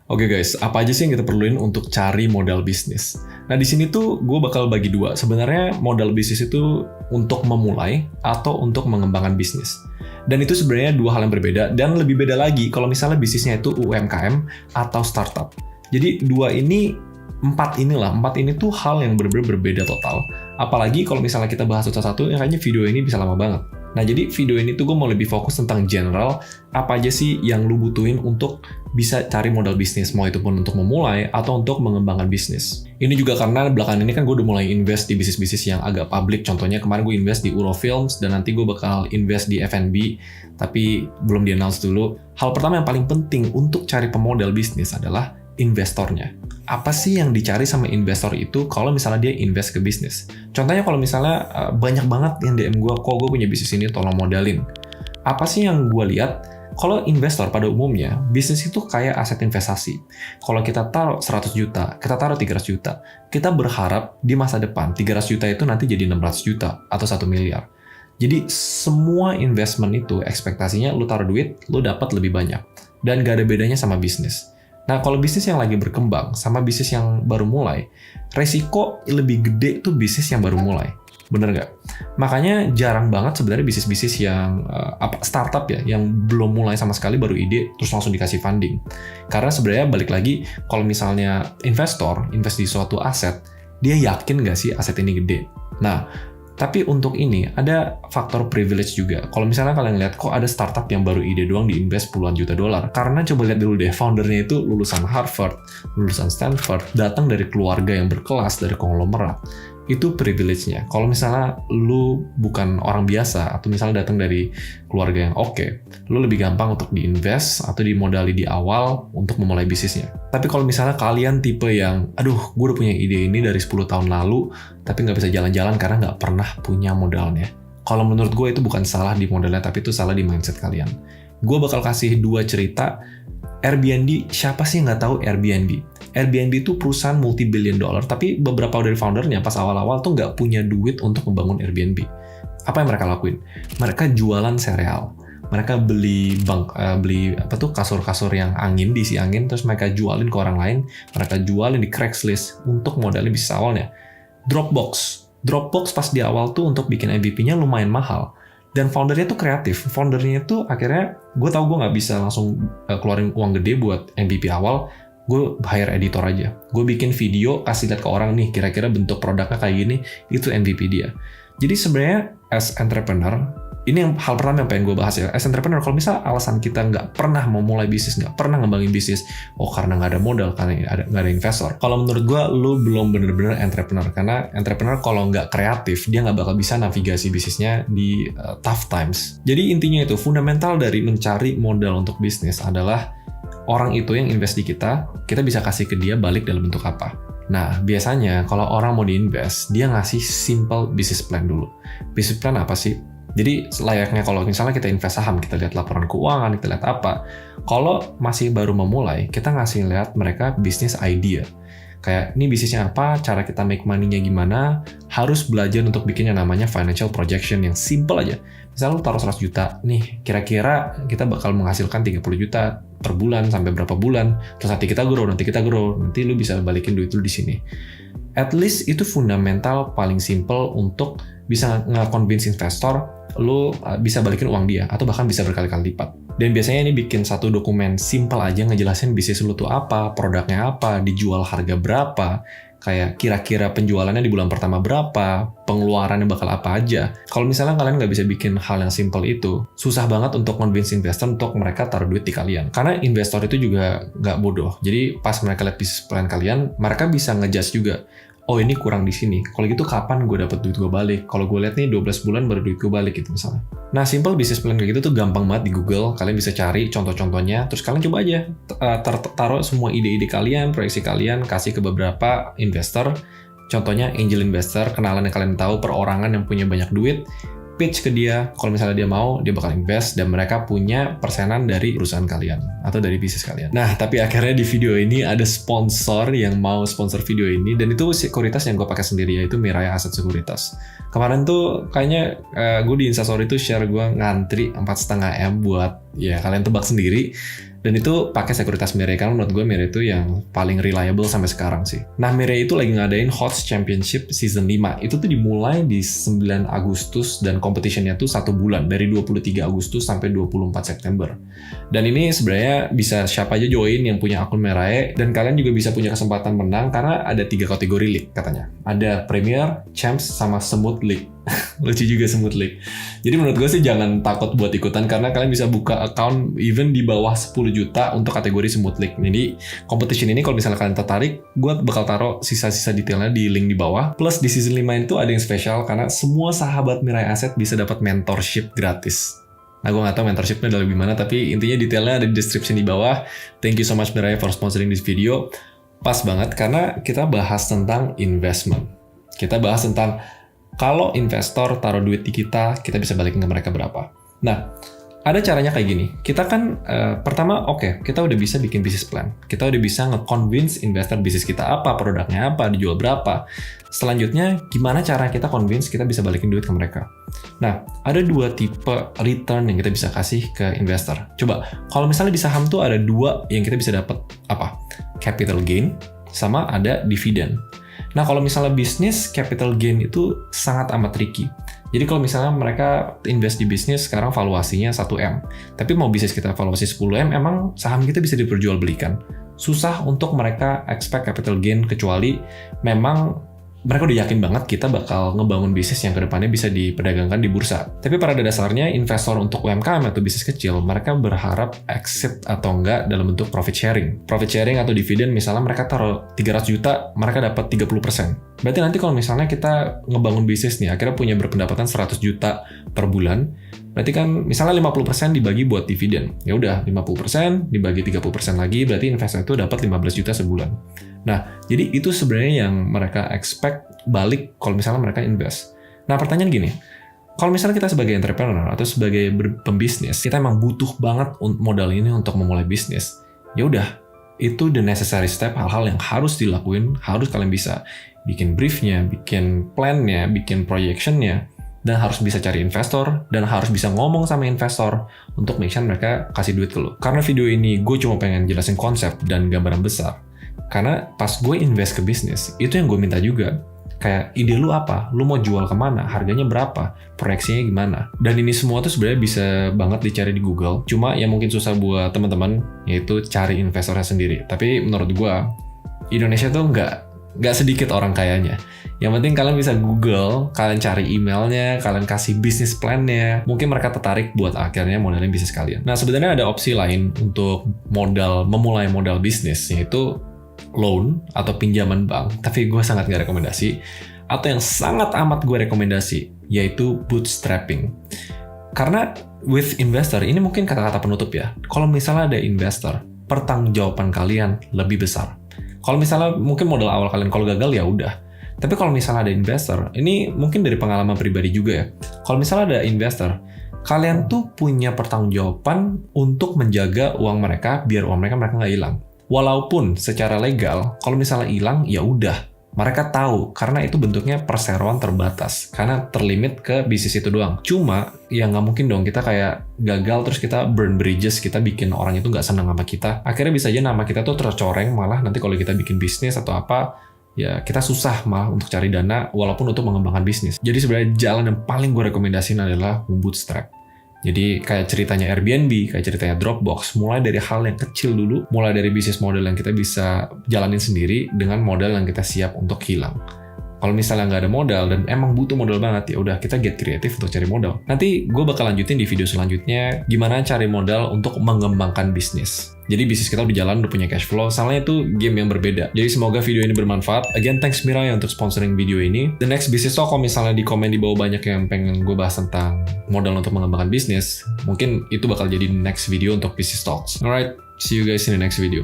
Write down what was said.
Oke guys, apa aja sih yang kita perluin untuk cari modal bisnis? Nah di sini tuh gue bakal bagi dua. Sebenarnya modal bisnis itu untuk memulai atau untuk mengembangkan bisnis. Dan itu sebenarnya dua hal yang berbeda dan lebih beda lagi kalau misalnya bisnisnya itu UMKM atau startup. Jadi empat ini tuh hal yang benar-benar berbeda total. Apalagi kalau misalnya kita bahas satu-satu, kayaknya video ini bisa lama banget. Nah, jadi video ini tuh gue mau lebih fokus tentang general, apa aja sih yang lu butuhin untuk bisa cari modal bisnis, mau itu pun untuk memulai atau untuk mengembangkan bisnis. Ini juga karena belakangan ini kan gue udah mulai invest di bisnis-bisnis yang agak public, contohnya kemarin gue invest di Eurofilms, dan nanti gue bakal invest di F&B, tapi belum di-announce dulu. Hal pertama yang paling penting untuk cari pemodal bisnis adalah investornya. Apa sih yang dicari sama investor itu kalau misalnya dia invest ke bisnis? Contohnya kalau misalnya banyak banget yang DM gue, kok gue punya bisnis ini, tolong modalin. Apa sih yang gue lihat? Kalau investor pada umumnya, bisnis itu kayak aset investasi. Kalau kita taruh 100 juta, kita taruh 300 juta, kita berharap di masa depan 300 juta itu nanti jadi 600 juta atau 1 miliar. Jadi semua investment itu ekspektasinya lu taruh duit, lu dapat lebih banyak. Dan gak ada bedanya sama bisnis. Nah, kalau bisnis yang lagi berkembang sama bisnis yang baru mulai, resiko lebih gede tuh bisnis yang baru mulai. Bener nggak? Makanya jarang banget sebenarnya bisnis-bisnis yang startup ya, yang belum mulai sama sekali, baru ide, terus langsung dikasih funding. Karena sebenarnya balik lagi, kalau misalnya investor invest di suatu aset, dia yakin nggak sih aset ini gede? Nah, tapi untuk ini ada faktor privilege juga. Kalau misalnya kalian lihat kok ada startup yang baru ide doang diinvest puluhan juta dolar. Karena coba lihat dulu deh, foundernya itu lulusan Harvard, lulusan Stanford, datang dari keluarga yang berkelas, dari konglomerat. Itu privilege-nya. Kalau misalnya lu bukan orang biasa, atau misalnya datang dari keluarga yang oke, lu lebih gampang untuk diinvest atau dimodali di awal untuk memulai bisnisnya. Tapi kalau misalnya kalian tipe yang, aduh, gue udah punya ide ini dari 10 tahun lalu, tapi nggak bisa jalan-jalan karena nggak pernah punya modalnya. Kalau menurut gue itu bukan salah di modalnya, tapi itu salah di mindset kalian. Gue bakal kasih 2 cerita. Airbnb, siapa sih nggak tahu Airbnb? Airbnb itu perusahaan multi-billion dollar, tapi beberapa dari foundernya pas awal-awal tuh nggak punya duit untuk membangun Airbnb. Apa yang mereka lakuin? Mereka jualan sereal. Mereka beli kasur-kasur yang angin, diisi angin, terus mereka jualin ke orang lain, mereka jualin di Craigslist untuk modalin bisnis awalnya. Dropbox pas di awal tuh untuk bikin MVP-nya lumayan mahal. Dan foundernya tuh kreatif. Foundernya tuh akhirnya, gue tau gue nggak bisa langsung keluarin uang gede buat MVP awal. Gue hire editor aja. Gue bikin video, kasih lihat ke orang nih, kira-kira bentuk produknya kayak gini, itu MVP dia. Jadi sebenarnya as entrepreneur, ini yang hal pertama yang pengen gue bahas ya. As entrepreneur, kalau misal alasan kita nggak pernah mau mulai bisnis, nggak pernah ngembangin bisnis, karena nggak ada modal, karena nggak ada investor. Kalau menurut gue, lu belum bener-bener entrepreneur. Karena entrepreneur kalau nggak kreatif, dia nggak bakal bisa navigasi bisnisnya di tough times. Jadi intinya itu, fundamental dari mencari modal untuk bisnis adalah orang itu yang invest di kita bisa kasih ke dia balik dalam bentuk apa. Nah, biasanya kalau orang mau diinvest, dia ngasih simple business plan dulu. Business plan apa sih? Jadi layaknya kalau misalnya kita invest saham, kita lihat laporan keuangan, kita lihat apa. Kalau masih baru memulai, kita ngasih lihat mereka bisnis idea. Kayak, ini bisnisnya apa, cara kita make money-nya gimana, harus belajar untuk bikin yang namanya financial projection yang simple aja. Misalnya lu taruh 100 juta, nih kira-kira kita bakal menghasilkan 30 juta per bulan sampai berapa bulan, terus nanti kita grow, nanti lu bisa balikin duit lu di sini. At least itu fundamental paling simple untuk bisa nge-convince investor, lu bisa balikin uang dia, atau bahkan bisa berkali-kali lipat. Dan biasanya ini bikin satu dokumen simple aja ngejelasin bisnis lu tuh apa, produknya apa, dijual harga berapa, kayak kira-kira penjualannya di bulan pertama berapa, pengeluarannya bakal apa aja. Kalau misalnya kalian nggak bisa bikin hal yang simple itu, susah banget untuk convince investor untuk mereka taruh duit di kalian. Karena investor itu juga nggak bodoh. Jadi pas mereka lihat bisnis plan kalian, mereka bisa ngejudge juga. Oh ini kurang di sini. Kalau gitu kapan gue dapet duit gue balik? Kalau gue lihat nih 12 bulan baru duit gue balik gitu misalnya. Nah simple business plan kayak gitu tuh gampang banget di Google. Kalian bisa cari contoh-contohnya. Terus kalian coba aja taruh semua ide-ide kalian, proyeksi kalian, kasih ke beberapa investor. Contohnya angel investor, kenalan yang kalian tahu, perorangan yang punya banyak duit. Pitch ke dia, kalau misalnya dia mau, dia bakal invest dan mereka punya persenan dari perusahaan kalian atau dari bisnis kalian. Nah, tapi akhirnya di video ini ada sponsor yang mau sponsor video ini dan itu sekuritas yang gue pakai sendiri, yaitu Miraya Aset Sekuritas. Kemarin tuh kayaknya gue di Instastory tuh share gue ngantri 4,5 M buat, ya kalian tebak sendiri, Dan itu pakai sekuritas Mirai, karena menurut gue Mirai itu yang paling reliable sampai sekarang sih. Nah, Mirai itu lagi ngadain HOTS Championship Season 5. Itu tuh dimulai di 9 Agustus dan competitionnya tuh 1 bulan, dari 23 Agustus sampai 24 September. Dan ini sebenarnya bisa siapa aja join yang punya akun Mirai, dan kalian juga bisa punya kesempatan menang karena ada 3 kategori league katanya. Ada Premier, Champs, sama Smooth League. Lucu juga Smooth League. Jadi menurut gue sih jangan takut buat ikutan, karena kalian bisa buka account even di bawah 10 juta untuk kategori Smooth League. Jadi competition ini kalau misalnya kalian tertarik, gue bakal taruh sisa-sisa detailnya di link di bawah. Plus di season 5 itu ada yang spesial karena semua sahabat Mirai Asset bisa dapat mentorship gratis. Nah, gue nggak tahu mentorshipnya ada lebih mana, tapi intinya detailnya ada di description di bawah. Thank you so much Mirai for sponsoring this video. Pas banget karena kita bahas tentang investment. Kita bahas tentang kalau investor taruh duit di kita bisa balikin ke mereka berapa. Nah, ada caranya kayak gini. Kita kan pertama kita udah bisa bikin business plan. Kita udah bisa nge-convince investor bisnis kita apa, produknya apa, dijual berapa. Selanjutnya, gimana cara kita convince kita bisa balikin duit ke mereka. Nah, ada 2 tipe return yang kita bisa kasih ke investor. Coba, kalau misalnya di saham tuh ada 2 yang kita bisa dapat apa? Capital gain sama ada dividen. Nah, kalau misalnya bisnis, capital gain itu sangat amat tricky. Jadi kalau misalnya mereka invest di bisnis, sekarang valuasinya 1M. Tapi mau bisnis kita valuasi 10M, emang saham kita bisa diperjualbelikan. Susah untuk mereka expect capital gain, kecuali memang mereka udah yakin banget kita bakal ngebangun bisnis yang kedepannya bisa diperdagangkan di bursa. Tapi pada dasarnya investor untuk UMKM atau bisnis kecil, mereka berharap exit atau enggak dalam bentuk profit sharing. Profit sharing atau dividen, misalnya mereka taruh 300 juta, mereka dapat 30%. Berarti nanti kalau misalnya kita ngebangun bisnis nih, akhirnya punya berpendapatan 100 juta per bulan, berarti kan misalnya 50% dibagi buat dividen. Ya udah, 50% dibagi 30% lagi, berarti investor itu dapat 15 juta sebulan. Nah, jadi itu sebenarnya yang mereka expect balik kalau misalnya mereka invest. Nah, pertanyaan gini, kalau misalnya kita sebagai entrepreneur atau sebagai pembisnis, kita emang butuh banget modal ini untuk memulai bisnis. Ya udah, itu the necessary step, hal-hal yang harus dilakuin, harus kalian bisa bikin briefnya, bikin plannya, bikin projectionnya, dan harus bisa cari investor, dan harus bisa ngomong sama investor untuk make sure mereka kasih duit ke lo. Karena video ini gue cuma pengen jelasin konsep dan gambaran besar. Karena pas gue invest ke bisnis, itu yang gue minta juga. Kayak ide lu apa? Lu mau jual kemana? Harganya berapa? Proyeksinya gimana? Dan ini semua tuh sebenarnya bisa banget dicari di Google. Cuma yang mungkin susah buat teman-teman, yaitu cari investornya sendiri. Tapi menurut gue, Indonesia tuh nggak sedikit orang kayanya. Yang penting kalian bisa Google, kalian cari emailnya, kalian kasih bisnis plan-nya. Mungkin mereka tertarik buat akhirnya modalin bisnis kalian. Nah, sebenarnya ada opsi lain untuk memulai modal bisnis, yaitu loan atau pinjaman bank, tapi gue sangat gak rekomendasi. Atau yang sangat amat gue rekomendasi, yaitu bootstrapping. Karena with investor, ini mungkin kata-kata penutup ya. Kalau misalnya ada investor, pertanggungjawaban kalian lebih besar. Kalau misalnya mungkin modal awal kalian kalau gagal ya udah. Tapi kalau misalnya ada investor, ini mungkin dari pengalaman pribadi juga ya. Kalau misalnya ada investor, kalian tuh punya pertanggungjawaban untuk menjaga uang mereka biar uang mereka nggak hilang. Walaupun secara legal, kalau misalnya hilang, ya udah. Mereka tahu, karena itu bentuknya perseroan terbatas. Karena terlimit ke bisnis itu doang. Cuma, ya nggak mungkin dong kita kayak gagal, terus kita burn bridges, kita bikin orang itu nggak senang sama kita. Akhirnya bisa aja nama kita tuh tercoreng, malah nanti kalau kita bikin bisnis atau apa, ya kita susah malah untuk cari dana, walaupun untuk mengembangkan bisnis. Jadi sebenarnya jalan yang paling gue rekomendasiin adalah bootstrap. Jadi kayak ceritanya Airbnb, kayak ceritanya Dropbox, mulai dari hal yang kecil dulu, mulai dari bisnis model yang kita bisa jalanin sendiri dengan modal yang kita siap untuk hilang. Kalau misalnya nggak ada modal dan emang butuh modal banget, ya udah kita get kreatif untuk cari modal. Nanti gue bakal lanjutin di video selanjutnya gimana cari modal untuk mengembangkan bisnis. Jadi bisnis kita udah jalan, udah punya cash flow, soalnya itu game yang berbeda. Jadi semoga video ini bermanfaat. Again, thanks Mirai untuk sponsoring video ini. The next business talk, kalau misalnya di komen di bawah banyak yang pengen gue bahas tentang modal untuk mengembangkan bisnis, mungkin itu bakal jadi next video untuk business talks. Alright, see you guys in the next video.